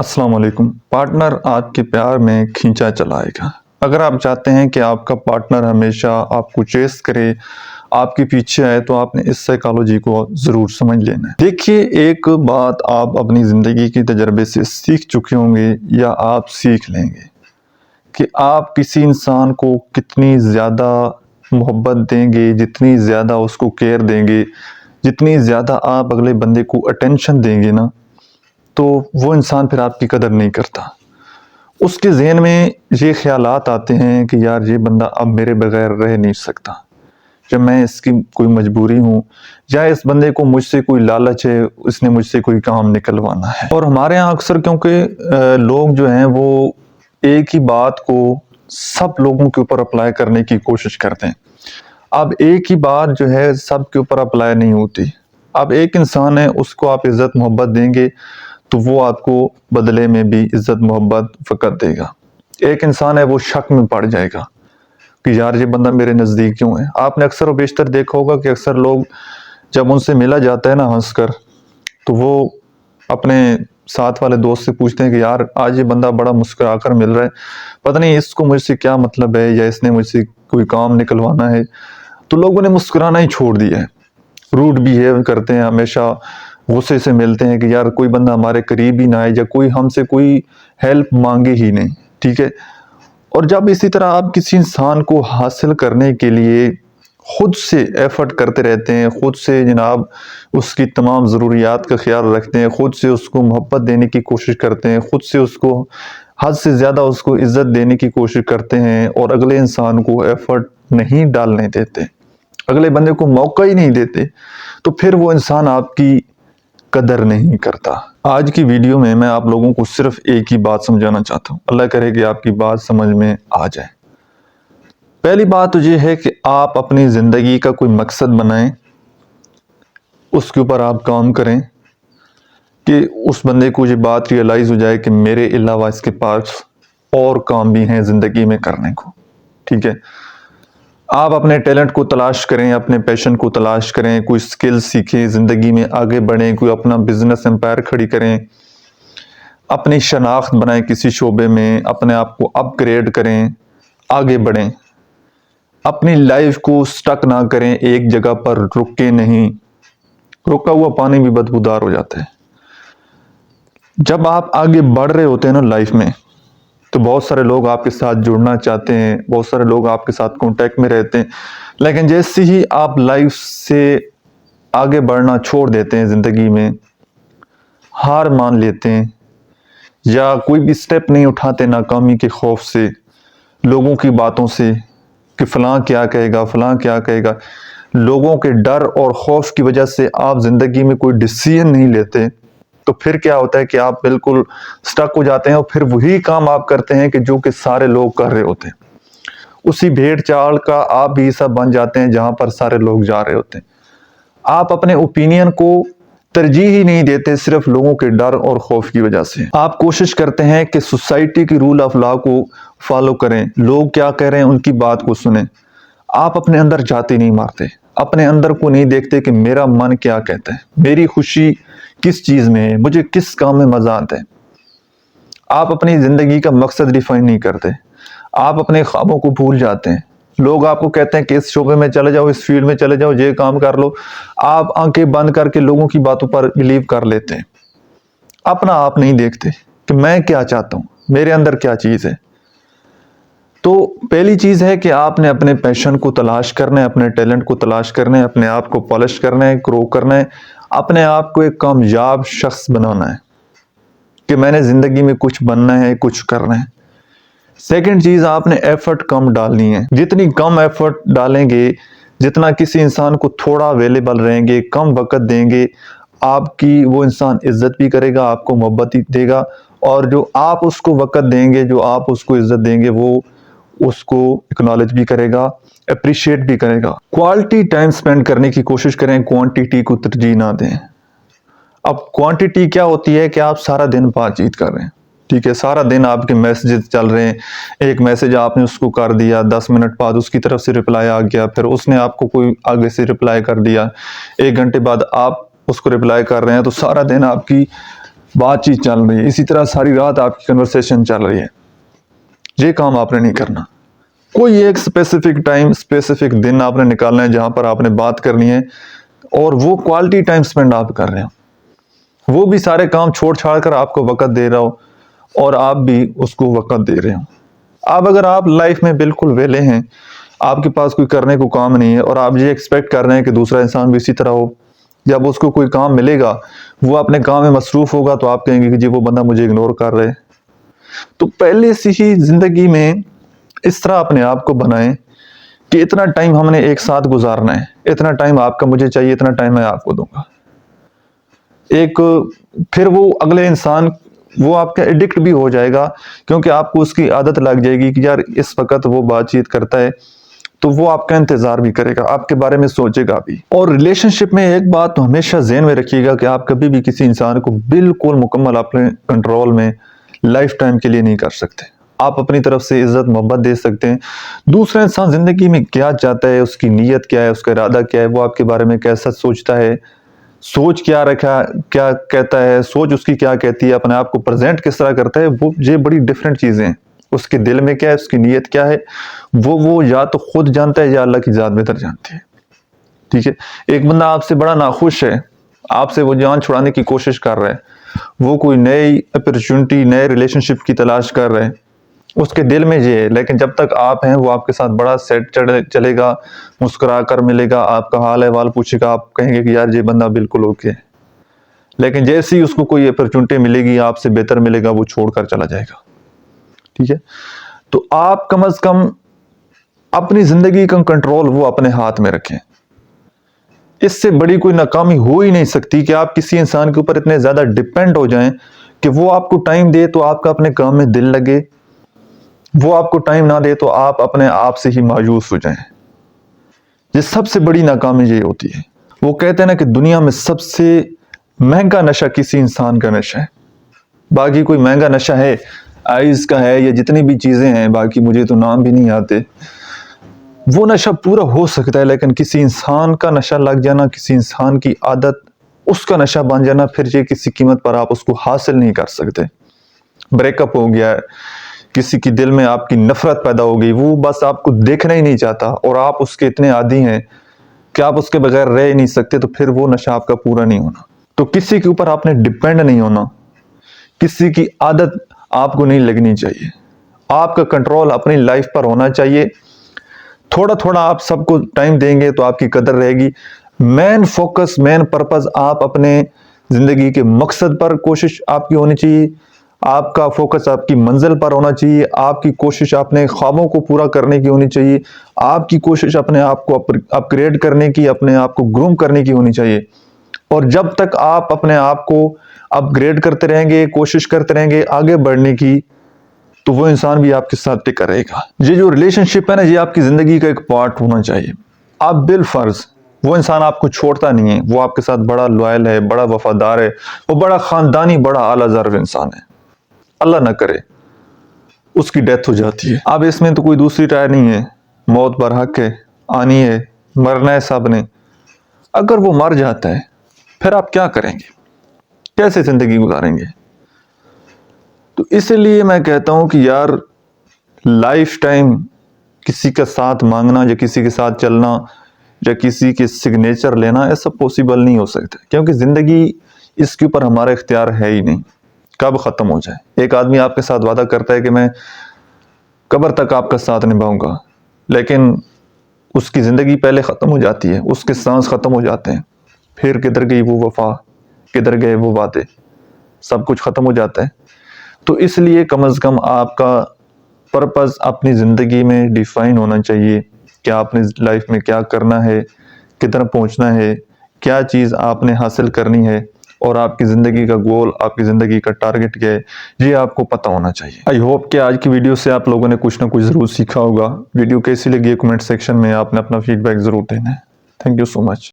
السلام علیکم۔ پارٹنر آپ کے پیار میں کھینچا چلائے گا۔ اگر آپ چاہتے ہیں کہ آپ کا پارٹنر ہمیشہ آپ کو چیس کرے، آپ کے پیچھے آئے، تو آپ نے اس سائیکالوجی کو ضرور سمجھ لینا ہے۔ دیکھیے، ایک بات آپ اپنی زندگی کے تجربے سے سیکھ چکے ہوں گے یا آپ سیکھ لیں گے کہ آپ کسی انسان کو کتنی زیادہ محبت دیں گے، جتنی زیادہ اس کو کیئر دیں گے، جتنی زیادہ آپ اگلے بندے کو اٹینشن دیں گے نا، تو وہ انسان پھر آپ کی قدر نہیں کرتا۔ اس کے ذہن میں یہ خیالات آتے ہیں کہ یار یہ بندہ اب میرے بغیر رہ نہیں سکتا، جب میں اس کی کوئی مجبوری ہوں، یا اس بندے کو مجھ سے کوئی لالچ ہے، اس نے مجھ سے کوئی کام نکلوانا ہے۔ اور ہمارے ہاں اکثر کیونکہ لوگ جو ہیں وہ ایک ہی بات کو سب لوگوں کے اوپر اپلائی کرنے کی کوشش کرتے ہیں۔ اب ایک ہی بات جو ہے سب کے اوپر اپلائی نہیں ہوتی۔ اب ایک انسان ہے، اس کو آپ عزت محبت دیں گے تو وہ آپ کو بدلے میں بھی عزت محبت فقط دے گا۔ ایک انسان ہے، وہ شک میں پڑ جائے گا کہ یار یہ بندہ میرے نزدیک کیوں ہے۔ آپ نے اکثر و بیشتر دیکھا ہوگا کہ اکثر لوگ جب ان سے ملا جاتا ہے نا ہنس کر، تو وہ اپنے ساتھ والے دوست سے پوچھتے ہیں کہ یار آج یہ بندہ بڑا مسکرا کر مل رہا ہے، پتہ نہیں اس کو مجھ سے کیا مطلب ہے، یا اس نے مجھ سے کوئی کام نکلوانا ہے۔ تو لوگوں نے مسکرانا ہی چھوڑ دیا ہے، روڈ بیہیو کرتے ہیں، ہمیشہ غصے سے ملتے ہیں کہ یار کوئی بندہ ہمارے قریب ہی نہ آئے، یا کوئی ہم سے کوئی ہیلپ مانگے ہی نہیں، ٹھیک ہے۔ اور جب اسی طرح آپ کسی انسان کو حاصل کرنے کے لیے خود سے ایفرٹ کرتے رہتے ہیں، خود سے جناب اس کی تمام ضروریات کا خیال رکھتے ہیں، خود سے اس کو محبت دینے کی کوشش کرتے ہیں، خود سے اس کو حد سے زیادہ اس کو عزت دینے کی کوشش کرتے ہیں، اور اگلے انسان کو ایفرٹ نہیں ڈالنے دیتے، اگلے بندے کو موقع ہی نہیں دیتے، تو پھر وہ انسان آپ کی قدر نہیں کرتا۔ آج کی ویڈیو میں آپ لوگوں کو صرف ایک ہی بات سمجھانا چاہتا ہوں، اللہ کرے کہ آپ کی بات سمجھ میں آ جائے۔ پہلی بات تو یہ ہے کہ آپ اپنی زندگی کا کوئی مقصد بنائیں، اس کے اوپر آپ کام کریں کہ اس بندے کو یہ بات ریئلائز ہو جائے کہ میرے علاوہ اس کے پاس اور کام بھی ہیں زندگی میں کرنے کو، ٹھیک ہے۔ آپ اپنے ٹیلنٹ کو تلاش کریں، اپنے پیشن کو تلاش کریں، کوئی سکل سیکھیں، زندگی میں آگے بڑھیں، کوئی اپنا بزنس امپائر کھڑی کریں، اپنی شناخت بنائیں کسی شعبے میں، اپنے آپ کو اپ گریڈ کریں، آگے بڑھیں، اپنی لائف کو سٹک نہ کریں، ایک جگہ پر رکے نہیں، رکا ہوا پانی بھی بدبودار ہو جاتا ہے۔ جب آپ آگے بڑھ رہے ہوتے ہیں نا لائف میں، تو بہت سارے لوگ آپ کے ساتھ جڑنا چاہتے ہیں، بہت سارے لوگ آپ کے ساتھ کانٹیکٹ میں رہتے ہیں، لیکن جیسے ہی آپ لائف سے آگے بڑھنا چھوڑ دیتے ہیں، زندگی میں ہار مان لیتے ہیں، یا کوئی بھی سٹیپ نہیں اٹھاتے ناکامی کے خوف سے، لوگوں کی باتوں سے کہ فلاں کیا کہے گا، فلاں کیا کہے گا، لوگوں کے ڈر اور خوف کی وجہ سے آپ زندگی میں کوئی ڈیسیژن نہیں لیتے، تو پھر کیا ہوتا ہے کہ آپ بالکل سٹک ہو جاتے ہیں، اور پھر وہی کام آپ کرتے ہیں کہ جو کہ سارے لوگ کر رہے ہوتے ہیں، اسی بھیڑ چال کا آپ بھی حصہ بن جاتے ہیں جہاں پر سارے لوگ جا رہے ہوتے ہیں۔ آپ اپنے اوپینین کو ترجیح ہی نہیں دیتے، صرف لوگوں کے ڈر اور خوف کی وجہ سے۔ آپ کوشش کرتے ہیں کہ سوسائٹی کی رول آف لا کو فالو کریں، لوگ کیا کہہ رہے ہیں ان کی بات کو سنیں، آپ اپنے اندر جاتے نہیں مارتے، اپنے اندر کو نہیں دیکھتے کہ میرا من کیا کہتا ہے، میری خوشی کس چیز میں ہے، مجھے کس کام میں مزہ آتا ہے۔ آپ اپنی زندگی کا مقصد ڈیفائن نہیں کرتے، آپ اپنے خوابوں کو بھول جاتے ہیں۔ لوگ آپ کو کہتے ہیں کہ اس شعبے میں چلے جاؤ، اس فیلڈ میں چلے جاؤ، یہ کام کر لو، آپ آنکھیں بند کر کے لوگوں کی باتوں پر بلیو کر لیتے ہیں، اپنا آپ نہیں دیکھتے کہ میں کیا چاہتا ہوں، میرے اندر کیا چیز ہے۔ تو پہلی چیز ہے کہ آپ نے اپنے پیشن کو تلاش کرنا ہے، اپنے ٹیلنٹ کو تلاش کرنا ہے، اپنے آپ کو پالش کرنا ہے، گرو کرنا ہے، اپنے آپ کو ایک کامیاب شخص بنانا ہے کہ میں نے زندگی میں کچھ بننا ہے، کچھ کرنا ہے۔ سیکنڈ چیز، آپ نے ایفرٹ کم ڈالنی ہے۔ جتنی کم ایفرٹ ڈالیں گے، جتنا کسی انسان کو تھوڑا اویلیبل رہیں گے، کم وقت دیں گے، آپ کی وہ انسان عزت بھی کرے گا، آپ کو محبت دے گا، اور جو آپ اس کو وقت دیں گے، جو آپ اس کو عزت دیں گے، وہ اس کو اکنالج بھی کرے گا، اپریشیٹ بھی کرے گا۔ کوالٹی ٹائم سپینڈ کرنے کی کوشش کریں، کوانٹیٹی کو ترجیح نہ دیں۔ اب کوانٹیٹی کیا ہوتی ہے کہ آپ سارا دن بات چیت کر رہے ہیں، ٹھیک ہے، سارا دن آپ کے میسیجز چل رہے ہیں، ایک میسیج آپ نے اس کو کر دیا، 10 منٹ بعد اس کی طرف سے رپلائی آ گیا، پھر اس نے آپ کو کوئی آگے سے رپلائی کر دیا، 1 گھنٹے بعد آپ اس کو رپلائی کر رہے ہیں، تو سارا دن آپ کی بات چیت چل رہی ہے، اسی طرح ساری رات آپ کی کنورسیشن چل رہی ہے، یہ کام آپ نے نہیں کرنا۔ کوئی ایک اسپیسیفک ٹائم، اسپیسیفک دن آپ نے نکالنا ہے جہاں پر آپ نے بات کرنی ہے، اور وہ کوالٹی ٹائم سپینڈ آپ کر رہے ہو، وہ بھی سارے کام چھوڑ چھاڑ کر آپ کو وقت دے رہا ہو اور آپ بھی اس کو وقت دے رہے ہو۔ اب اگر آپ لائف میں بالکل ویلے ہیں، آپ کے پاس کوئی کرنے کو کام نہیں ہے، اور آپ یہ ایکسپیکٹ کر رہے ہیں کہ دوسرا انسان بھی اسی طرح ہو، جب اس کو کوئی کام ملے گا وہ اپنے کام میں مصروف ہوگا تو آپ کہیں گے کہ جی وہ بندہ مجھے اگنور کر رہے۔ تو پہلے سے ہی زندگی میں اس طرح اپنے آپ کو بنائیں کہ اتنا ٹائم ہم نے ایک ساتھ گزارنا ہے، اتنا ٹائم آپ کا مجھے چاہیے، اتنا ٹائم میں آپ کو دوں گا۔ پھر وہ اگلے انسان وہ آپ کا ایڈکٹ بھی ہو جائے گا، کیونکہ آپ کو اس کی عادت لگ جائے گی کہ یار اس وقت وہ بات چیت کرتا ہے تو وہ آپ کا انتظار بھی کرے گا، آپ کے بارے میں سوچے گا بھی۔ اور ریلیشن شپ میں ایک بات تو ہمیشہ ذہن میں رکھیے گا کہ آپ کبھی بھی کسی انسان کو بالکل مکمل اپنے کنٹرول میں لائف ٹائم کے لیے نہیں کر سکتے۔ آپ اپنی طرف سے عزت محبت دے سکتے ہیں، دوسرا انسان زندگی میں کیا چاہتا ہے، اس کی نیت کیا ہے، اس کا ارادہ کیا ہے، وہ آپ کے بارے میں کیسا سوچتا ہے، سوچ کیا رکھا، کیا کہتا ہے، سوچ اس کی کیا کہتی ہے، اپنے آپ کو پریزنٹ کس طرح کرتا ہے، وہ یہ بڑی ڈیفرنٹ چیزیں ہیں۔ اس کے دل میں کیا ہے، اس کی نیت کیا ہے، وہ یا تو خود جانتا ہے یا اللہ کی ذات بہتر جانتی ہے۔ ٹھیک ہے، ایک بندہ آپ سے بڑا ناخوش ہے، آپ سے وہ جان چھڑانے کی کوشش کر رہا ہے، وہ کوئی نئی اپرچونٹی، نئے ریلیشن شپ کی تلاش کر رہے ہیں، اس کے دل میں یہ ہے، لیکن جب تک آپ ہیں وہ آپ کے ساتھ بڑا سیٹ چلے گا، مسکرا کر ملے گا، آپ کا حال احوال پوچھے گا، آپ کہیں گے کہ یار یہ بندہ بالکل اوکے ہے۔ لیکن جیسے ہی اس کو کوئی اپرچونٹی ملے گی، آپ سے بہتر ملے گا، وہ چھوڑ کر چلا جائے گا۔ ٹھیک ہے، تو آپ کم از کم اپنی زندگی کا کنٹرول وہ اپنے ہاتھ میں رکھیں۔ اس سے بڑی کوئی ناکامی ہو ہی نہیں سکتی کہ آپ کسی انسان کے اوپر اتنے زیادہ ڈیپینڈ ہو جائیں کہ وہ آپ کو ٹائم دے تو آپ کا اپنے کام میں دل لگے، وہ آپ کو ٹائم نہ دے تو آپ اپنے آپ سے ہی مایوس ہو جائیں۔ یہ سب سے بڑی ناکامی یہ ہوتی ہے۔ وہ کہتے ہیں نا کہ دنیا میں سب سے مہنگا نشہ کسی انسان کا نشہ ہے۔ باقی کوئی مہنگا نشہ ہے، آئز کا ہے یا جتنی بھی چیزیں ہیں، باقی مجھے تو نام بھی نہیں آتے، وہ نشہ پورا ہو سکتا ہے، لیکن کسی انسان کا نشہ لگ جانا، کسی انسان کی عادت اس کا نشہ بن جانا، پھر یہ کسی قیمت پر آپ اس کو حاصل نہیں کر سکتے۔ بریک اپ ہو گیا ہے، کسی کی دل میں آپ کی نفرت پیدا ہو گئی، وہ بس آپ کو دیکھنا ہی نہیں چاہتا اور آپ اس کے اتنے عادی ہیں کہ آپ اس کے بغیر رہ ہی نہیں سکتے، تو پھر وہ نشہ آپ کا پورا نہیں ہونا۔ تو کسی کے اوپر آپ نے ڈیپینڈ نہیں ہونا، کسی کی عادت آپ کو نہیں لگنی چاہیے، آپ کا کنٹرول اپنی لائف پر ہونا چاہیے۔ تھوڑا تھوڑا آپ سب کو ٹائم دیں گے تو آپ کی قدر رہے گی۔ مین فوکس، مین پرپز آپ اپنے زندگی کے مقصد پر کوشش آپ کی ہونی چاہیے، آپ کا فوکس آپ کی منزل پر ہونا چاہیے، آپ کی کوشش اپنے خوابوں کو پورا کرنے کی ہونی چاہیے، آپ کی کوشش اپنے آپ کو اپ گریڈ کرنے کی، اپنے آپ کو گروم کرنے کی ہونی چاہیے۔ اور جب تک آپ اپنے آپ کو اپ گریڈ کرتے رہیں گے، کوشش کرتے رہیں گے آگے بڑھنے کی، تو وہ انسان بھی آپ کے ساتھ ٹکا رہے گا۔ یہ جو ریلیشن شپ ہے نا، یہ آپ کی زندگی کا ایک پارٹ ہونا چاہیے۔ آپ بالفرض وہ انسان آپ کو چھوڑتا نہیں ہے، وہ آپ کے ساتھ بڑا لوائل ہے، بڑا وفادار ہے، وہ بڑا خاندانی، بڑا اعلیٰ ظرف انسان ہے، اللہ نہ کرے اس کی ڈیتھ ہو جاتی ہے۔ اب اس میں تو کوئی دوسری رائے نہیں ہے، موت برحق ہے، آنی ہے، مرنا ہے سب نے۔ اگر وہ مر جاتا ہے پھر آپ کیا کریں گے، کیسے زندگی گزاریں گے؟ تو اس لیے میں کہتا ہوں کہ یار لائف ٹائم کسی کا ساتھ مانگنا یا کسی کے ساتھ چلنا یا کسی کے سگنیچر لینا، ایسا پوسیبل نہیں ہو سکتا، کیونکہ زندگی اس کے اوپر ہمارا اختیار ہے ہی نہیں، کب ختم ہو جائے۔ ایک آدمی آپ کے ساتھ وعدہ کرتا ہے کہ میں قبر تک آپ کا ساتھ نبھاؤں گا، لیکن اس کی زندگی پہلے ختم ہو جاتی ہے، اس کے سانس ختم ہو جاتے ہیں، پھر کدھر گئی وہ وفا، کدھر گئے وہ وعدے، سب کچھ ختم ہو جاتا ہے۔ تو اس لیے کم از کم آپ کا پرپز اپنی زندگی میں ڈیفائن ہونا چاہیے کہ آپ نے لائف میں کیا کرنا ہے، کدھر پہنچنا ہے، کیا چیز آپ نے حاصل کرنی ہے، اور آپ کی زندگی کا گول، آپ کی زندگی کا ٹارگٹ کیا ہے، یہ آپ کو پتہ ہونا چاہیے۔ آئی ہوپ کہ آج کی ویڈیو سے آپ لوگوں نے کچھ نہ کچھ ضرور سیکھا ہوگا۔ ویڈیو کیسی لگی ہے کمنٹ سیکشن میں آپ نے اپنا فیڈ بیک ضرور دینا ہے۔ Thank you so much.